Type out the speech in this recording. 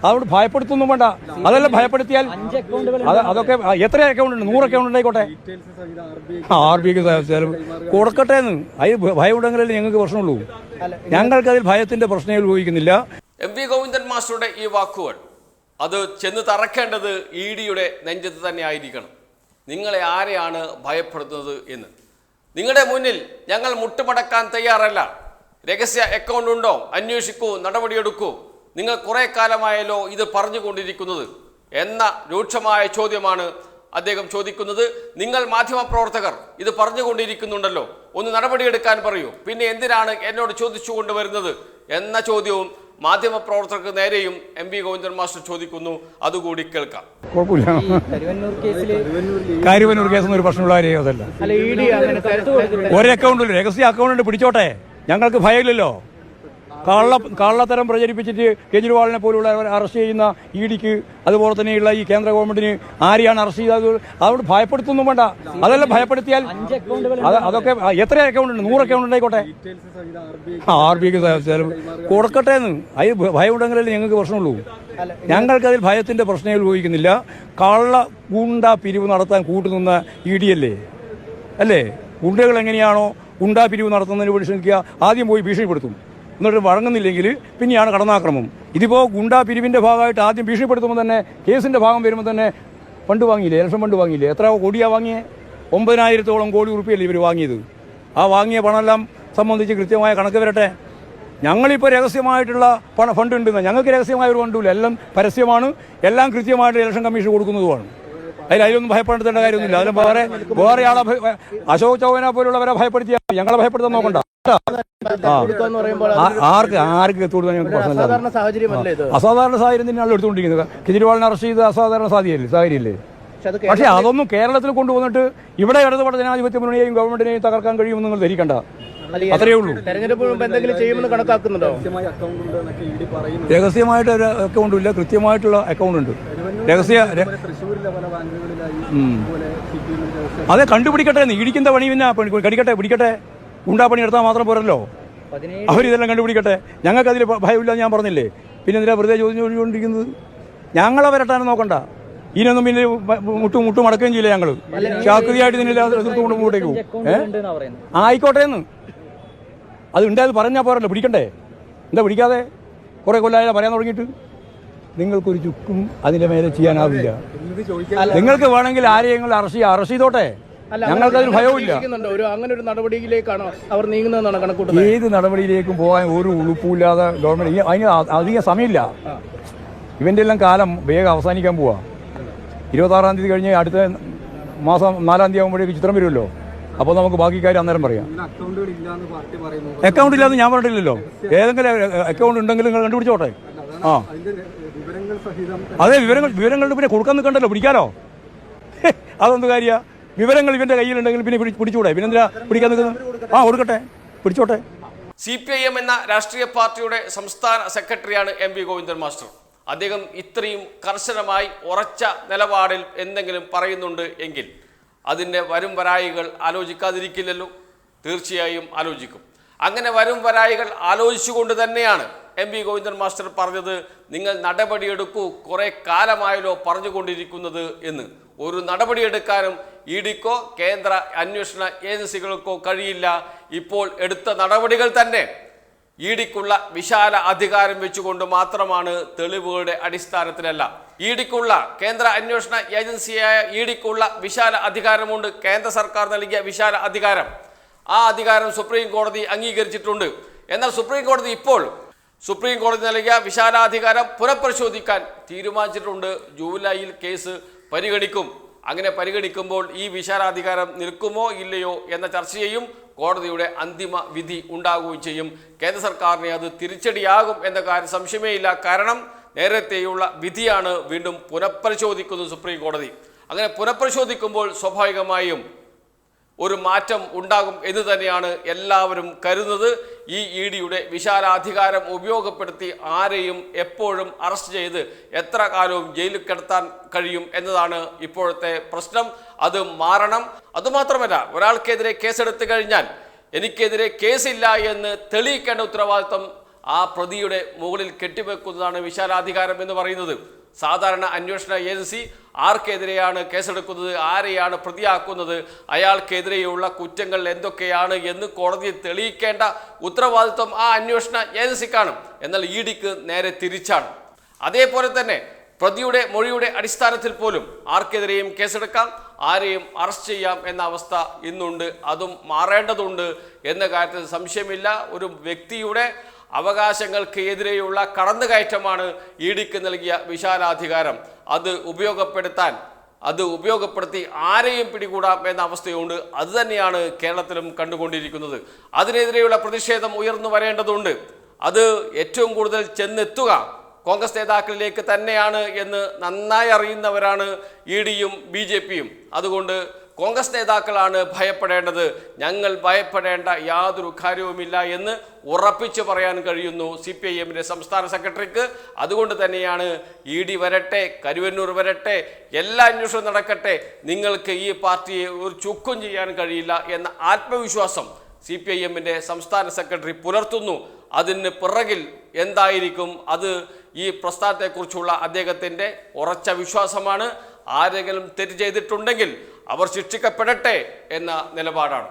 അതുകൊണ്ട് ഭയപ്പെടുത്തൊന്നും വേണ്ട. അതെല്ലാം ഭയപ്പെടുത്തിയാൽ അതൊക്കെ എത്ര അക്കൗണ്ട് ഉണ്ട്? 100 അക്കൗണ്ട് ഉണ്ടായിക്കോട്ടെ, RBIക്ക് കൊടുക്കട്ടെ എന്ന്. അതിൽ ഭയം ഉണ്ടെങ്കിലല്ലേ ഞങ്ങൾക്ക് പ്രശ്നമുള്ളൂ. ഞങ്ങൾക്ക് അതിൽ ഭയത്തിന്റെ പ്രശ്നം ഉപയോഗിക്കുന്നില്ല. MV ഗോവിന്ദൻ മാസ്റ്ററുടെ ഈ വാക്കുകൾ അത് ചെന്ന് തറക്കേണ്ടത് EDയുടെ നെഞ്ചത്ത് തന്നെ ആയിരിക്കണം. നിങ്ങളെ ആരെയാണ് ഭയപ്പെടുത്തുന്നത് എന്ന്. നിങ്ങളുടെ മുന്നിൽ ഞങ്ങൾ മുട്ടുമടക്കാൻ തയ്യാറല്ല. രഹസ്യ അക്കൗണ്ട് ഉണ്ടോ അന്വേഷിക്കൂ, നടപടിയെടുക്കൂ. നിങ്ങൾ കുറേ കാലമായല്ലോ ഇത് പറഞ്ഞുകൊണ്ടിരിക്കുന്നത് എന്ന രൂക്ഷമായ ചോദ്യമാണ് അദ്ദേഹം ചോദിക്കുന്നത്. നിങ്ങൾ മാധ്യമപ്രവർത്തകർ ഇത് പറഞ്ഞുകൊണ്ടിരിക്കുന്നുണ്ടല്ലോ, ഒന്ന് നടപടിയെടുക്കാൻ പറയൂ. പിന്നെ എന്തിനാണ് എന്നോട് ചോദിച്ചു കൊണ്ടുവരുന്നത് എന്ന ചോദ്യവും മാധ്യമപ്രവർത്തകർക്ക് നേരെയും MV ഗോവിന്ദൻ മാസ്റ്റർ ചോദിക്കുന്നു. അതുകൂടി കേൾക്കാം. കുഴപ്പമില്ല, കാര്യവന്നൂർ കേസൊന്നും ഒരു പ്രശ്നമുള്ള കാര്യമല്ല. ഒരു അക്കൗണ്ടിൽ രഹസ്യ അക്കൗണ്ട് പിടിച്ചോട്ടെ, ഞങ്ങൾക്ക് ഭയമില്ലല്ലോ. കള്ളത്തരം പ്രചരിപ്പിച്ചിട്ട് കേജ്രിവാളിനെ പോലുള്ള അറസ്റ്റ് ചെയ്യുന്ന EDക്ക് അതുപോലെ തന്നെയുള്ള ഈ കേന്ദ്ര ഗവൺമെന്റിന് ആരെയാണ് അറസ്റ്റ് ചെയ്തത്? അതുകൊണ്ട് ഭയപ്പെടുത്തൊന്നും വേണ്ട. അതെല്ലാം ഭയപ്പെടുത്തിയാൽ അതൊക്കെ എത്ര അക്കൗണ്ട് ഉണ്ട്? 100 അക്കൗണ്ട് ഉണ്ടായിക്കോട്ടെ, RBIക്ക് കൊടുക്കട്ടെ എന്ന്. അതിൽ ഭയം ഉണ്ടെങ്കിലല്ലേ ഞങ്ങൾക്ക് പ്രശ്നമുള്ളൂ. ഞങ്ങൾക്ക് അതിൽ ഭയത്തിന്റെ പ്രശ്നം ഉപയോഗിക്കുന്നില്ല. ഗുണ്ട പിരിവ് നടത്താൻ കൂട്ടുനിന്ന ED അല്ലേ? ഗുണ്ടകൾ എങ്ങനെയാണോ ഗുണ്ടാ പിരിവ് നടത്തുന്നതിന് പരിശ്രമിക്കുക, ആദ്യം പോയി ഭീഷണിപ്പെടുത്തും, എന്നിട്ട് വഴങ്ങുന്നില്ലെങ്കിൽ പിന്നെയാണ് കടന്നാക്രമം. ഇതിപ്പോൾ ഗുണ്ടാ പിരിവിൻ്റെ ഭാഗമായിട്ട് ആദ്യം ഭീഷണിപ്പെടുത്തുമ്പോൾ തന്നെ കേസിൻ്റെ ഭാഗം വരുമ്പോൾ തന്നെ ഫണ്ട് വാങ്ങിയില്ലേ, ഇലക്ഷൻ ഫണ്ട് വാങ്ങിയില്ലേ? എത്ര കോടിയാണ് വാങ്ങിയത്? 9,000-ഓളം കോടി ഉറുപ്പികയല്ലേ ഇവർ വാങ്ങിയത്. ആ വാങ്ങിയ പണമെല്ലാം സംബന്ധിച്ച് കൃത്യമായ കണക്ക് വരട്ടെ. ഞങ്ങളിപ്പോൾ രഹസ്യമായിട്ടുള്ള ഫണ്ട് ഉണ്ടെന്ന്, ഞങ്ങൾക്ക് രഹസ്യമായ ഒരു ഫണ്ടുമില്ല, എല്ലാം പരസ്യമാണ്, എല്ലാം കൃത്യമായിട്ട് ഇലക്ഷൻ കമ്മീഷൻ കൊടുക്കുന്നതുമാണ്. അതിലൊന്നും ഭയപ്പെടുത്തേണ്ട കാര്യമൊന്നുമില്ല. അതിലും വേറെ ആളെ അശോക് ചൗഹാനെ പോലുള്ളവരെ ഭയപ്പെടുത്തിയാൽ ഞങ്ങളെ ഭയപ്പെടുത്താൻ നോക്കണ്ട. ആർക്ക് എത്തുകൊടുക്കാൻ ഞങ്ങൾക്ക് പ്രശ്നമില്ല. അസാധാരണ സാഹചര്യം തന്നെയാണ് എടുത്തുകൊണ്ടിരിക്കുന്നത്. കേജ്രിവാളിനെ അറസ്റ്റ് ചെയ്ത് അസാധാരണ സാഹചര്യമല്ലേ? പക്ഷേ അതൊന്നും കേരളത്തിൽ കൊണ്ടുവന്നിട്ട് ഇവിടെ ഇടതുപക്ഷ ജനാധിപത്യ മുന്നണിയെയും ഗവൺമെന്റിനെയും തകർക്കാൻ കഴിയുമെന്ന് നിങ്ങൾ ധരിക്കണ്ട. അത്രയേ ഉള്ളൂ. രഹസ്യമായിട്ട് ഒരു അക്കൗണ്ടും ഇല്ല, കൃത്യമായിട്ടുള്ള അക്കൗണ്ട് ഉണ്ട്. അതെ, കണ്ടുപിടിക്കട്ടെ. ഇടിക്കുന്ന പണി പിന്നെ പിടിക്കട്ടെ. ഗുണ്ടാപ്പണി എടുത്താൽ മാത്രം പോരല്ലോ, അവരിതെല്ലാം കണ്ടുപിടിക്കട്ടെ. ഞങ്ങൾക്കതിൽ ഭയമില്ല, ഞാൻ പറഞ്ഞില്ലേ. പിന്നെ എന്തിനാ വെറുതെ ചോദിച്ചുകൊണ്ടിരിക്കുന്നത്? ഞങ്ങളെ വരട്ടാനും നോക്കണ്ട. ഇതിനൊന്നും പിന്നെ മുട്ടു മടക്കുകയും ചെയ്യില്ല. ഞങ്ങൾ ശാക്തിയായിട്ട് ഇതിനെ എതിർത്തുകൊണ്ട് മുമ്പോട്ടേക്ക് പോകും. ആയിക്കോട്ടെ എന്ന്. അത് ഉണ്ടായത് പറഞ്ഞാൽ പോരല്ലോ, പിടിക്കണ്ടേ? എന്താ പിടിക്കാതെ? കുറേ കൊല്ലമായാലും പറയാൻ തുടങ്ങിയിട്ട്. നിങ്ങൾക്കൊരു ചുക്കും അതിൻ്റെ മേലെ ചെയ്യാനാവില്ല. നിങ്ങൾക്ക് വേണമെങ്കിൽ ആരെയെങ്കിലും അറസ്റ്റ് ചെയ്തോട്ടെ, ഞങ്ങൾക്കതിന് ഭയവുമില്ല. ഏത് നടപടിയിലേക്കും പോകാൻ ഒരു ഉളുപ്പുമില്ലാതെ ഗവൺമെന്റ്, അതിന് അധികം സമയമില്ല. ഇവന്റെ എല്ലാം കാലം വേഗം അവസാനിക്കാൻ പോവാ. 26-ാം തീയതി കഴിഞ്ഞ് അടുത്ത മാസം 4-ാം തീയതി ആകുമ്പോഴേക്ക് ചിത്രം വരുമല്ലോ. അപ്പോൾ നമുക്ക് ബാക്കി കാര്യം അന്നേരം പറയാം. അക്കൗണ്ട് ഇല്ലാന്ന് ഞാൻ പറഞ്ഞിട്ടില്ലല്ലോ. ഏതെങ്കിലും അക്കൗണ്ട് ഉണ്ടെങ്കിൽ നിങ്ങൾ കണ്ടുപിടിച്ചോട്ടെ. അതെ, വിവരങ്ങളുടെ പിന്നെ കൊടുക്കാൻ നിൽക്കണ്ടല്ലോ, പിടിക്കാലോ. അതൊന്നും കാര്യ വിവരങ്ങൾ ഇവന്റെ കയ്യിലുണ്ടെങ്കിൽ പിന്നെ പിടിച്ചുകൂടെ? പിന്നെന്തിനാ പിടിക്കാൻ നിൽക്കുന്നത്? കൊടുക്കട്ടെ, പിടിച്ചോട്ടെ. CPIM എന്ന രാഷ്ട്രീയ പാർട്ടിയുടെ സംസ്ഥാന സെക്രട്ടറിയാണ് MV ഗോവിന്ദൻ മാസ്റ്റർ. അദ്ദേഹം ഇത്രയും കർശനമായി ഉറച്ച നിലപാടിൽ എന്തെങ്കിലും പറയുന്നുണ്ട് എങ്കിൽ അതിൻ്റെ വരും വരായികൾ ആലോചിക്കാതിരിക്കില്ലല്ലോ. തീർച്ചയായും ആലോചിക്കും. അങ്ങനെ വരും വരായികൾ ആലോചിച്ചുകൊണ്ട് തന്നെയാണ് MV ഗോവിന്ദൻ മാസ്റ്റർ പറഞ്ഞത്, നിങ്ങൾ നടപടിയെടുക്കൂ, കുറേ കാലമായല്ലോ പറഞ്ഞുകൊണ്ടിരിക്കുന്നത് എന്ന്. ഒരു നടപടിയെടുക്കാനും EDക്കോ കേന്ദ്ര അന്വേഷണ ഏജൻസികൾക്കോ കഴിയില്ല. ഇപ്പോൾ എടുത്ത നടപടികൾ തന്നെ EDക്കുള്ള വിശാല അധികാരം വെച്ചുകൊണ്ട് മാത്രമാണ്, തെളിവുകളുടെ അടിസ്ഥാനത്തിലല്ല. EDക്കുള്ള കേന്ദ്ര അന്വേഷണ ഏജൻസിയായ EDക്കുള്ള വിശാല അധികാരമുണ്ട്. കേന്ദ്ര സർക്കാർ നൽകിയ വിശാല അധികാരം, ആ അധികാരം സുപ്രീം കോടതി അംഗീകരിച്ചിട്ടുണ്ട്. എന്നാൽ സുപ്രീം കോടതി ഇപ്പോൾ നൽകിയ വിശാലാധികാരം പുനഃപരിശോധിക്കാൻ തീരുമാനിച്ചിട്ടുണ്ട്. ജൂലൈയിൽ കേസ് പരിഗണിക്കും. അങ്ങനെ പരിഗണിക്കുമ്പോൾ ഈ വിശാലാധികാരം നിൽക്കുമോ ഇല്ലയോ എന്ന ചർച്ചയെയും കോടതിയുടെ അന്തിമ വിധി ഉണ്ടാകുകയും ചെയ്യും. കേന്ദ്ര സർക്കാരിനെ അത് തിരിച്ചടിയാകും എന്ന കാര്യം സംശയമേ ഇല്ല. കാരണം നേരത്തെയുള്ള വിധിയാണ് വീണ്ടും പുനഃപരിശോധിക്കുന്നത് സുപ്രീം കോടതി. അങ്ങനെ പുനഃപരിശോധിക്കുമ്പോൾ സ്വാഭാവികമായും ഒരു മാറ്റം ഉണ്ടാകും എന്ന് തന്നെയാണ് എല്ലാവരും കരുതുന്നത്. ഈ EDയുടെ വിശാലാധികാരം ഉപയോഗപ്പെടുത്തി ആരെയും എപ്പോഴും അറസ്റ്റ് ചെയ്ത് എത്ര കാലവും ജയിലിൽ കിടത്താൻ കഴിയും എന്നതാണ് ഇപ്പോഴത്തെ പ്രശ്നം. അത് മാറണം. അതുമാത്രമല്ല, ഒരാൾക്കെതിരെ കേസെടുത്തു കഴിഞ്ഞാൽ എനിക്കെതിരെ കേസില്ല എന്ന് തെളിയിക്കേണ്ട ഉത്തരവാദിത്വം ആ പ്രതിയുടെ മുകളിൽ കെട്ടിവെക്കുന്നതാണ് വിശാലാധികാരം എന്ന് പറയുന്നത്. സാധാരണ അന്വേഷണ ഏജൻസി ആർക്കെതിരെയാണ് കേസെടുക്കുന്നത്, ആരെയാണ് പ്രതിയാക്കുന്നത്, അയാൾക്കെതിരെയുള്ള കുറ്റങ്ങൾ എന്തൊക്കെയാണ് എന്ന് കോടതിയിൽ തെളിയിക്കേണ്ട ഉത്തരവാദിത്വം ആ അന്വേഷണ ഏജൻസിക്കാണ്. എന്നാൽ ഇഡിക്ക് നേരെ തിരിച്ചാണ്. അതേപോലെ തന്നെ പ്രതിയുടെ മൊഴിയുടെ അടിസ്ഥാനത്തിൽ പോലും ആർക്കെതിരെയും കേസെടുക്കാം, ആരെയും അറസ്റ്റ് ചെയ്യാം എന്ന അവസ്ഥ ഇന്നുണ്ട്. അതും മാറേണ്ടതുണ്ട് എന്ന കാര്യത്തിൽ സംശയമില്ല. ഒരു വ്യക്തിയുടെ അവകാശങ്ങൾക്ക് എതിരെയുള്ള കടന്നുകയറ്റമാണ് ഇഡിക്ക് നൽകിയ വിശാലാധികാരം. അത് ഉപയോഗപ്പെടുത്തി ആരെയും പിടികൂടാം എന്ന അവസ്ഥയുണ്ട്. അതുതന്നെയാണ് കേരളത്തിലും കണ്ടുകൊണ്ടിരിക്കുന്നത്. അതിനെതിരെയുള്ള പ്രതിഷേധം ഉയർന്നു വരേണ്ടതുണ്ട്. അത് ഏറ്റവും കൂടുതൽ ചെന്നെത്തുക കോൺഗ്രസ് നേതാക്കളിലേക്ക് തന്നെയാണ് എന്ന് നന്നായി അറിയുന്നവരാണ് ഇഡിയും BJPയും. അതുകൊണ്ട് കോൺഗ്രസ് നേതാക്കളാണ് ഭയപ്പെടേണ്ടത്. ഞങ്ങൾ ഭയപ്പെടേണ്ട യാതൊരു കാര്യവുമില്ല എന്ന് ഉറപ്പിച്ചു പറയാൻ കഴിയുന്നു CPIMന്റെ സംസ്ഥാന സെക്രട്ടറിക്ക്. അതുകൊണ്ട് തന്നെയാണ് ഇഡി വരട്ടെ, കരുവന്നൂർ വരട്ടെ, എല്ലാ അന്വേഷണവും നടക്കട്ടെ, നിങ്ങൾക്ക് ഈ പാർട്ടിയെ ഒരു ചുക്കും ചെയ്യാൻ കഴിയില്ല എന്ന ആത്മവിശ്വാസം CPIMന്റെ സംസ്ഥാന സെക്രട്ടറി പുലർത്തുന്നു. അതിന് പിറകിൽ എന്തായിരിക്കും? അത് ഈ പ്രസ്ഥാനത്തെക്കുറിച്ചുള്ള അദ്ദേഹത്തിൻ്റെ ഉറച്ച വിശ്വാസമാണ്. ആരെങ്കിലും തെറ്റ് ചെയ്തിട്ടുണ്ടെങ്കിൽ അവർ ശിക്ഷിക്കപ്പെടട്ടെ എന്ന നിലപാടാണ്.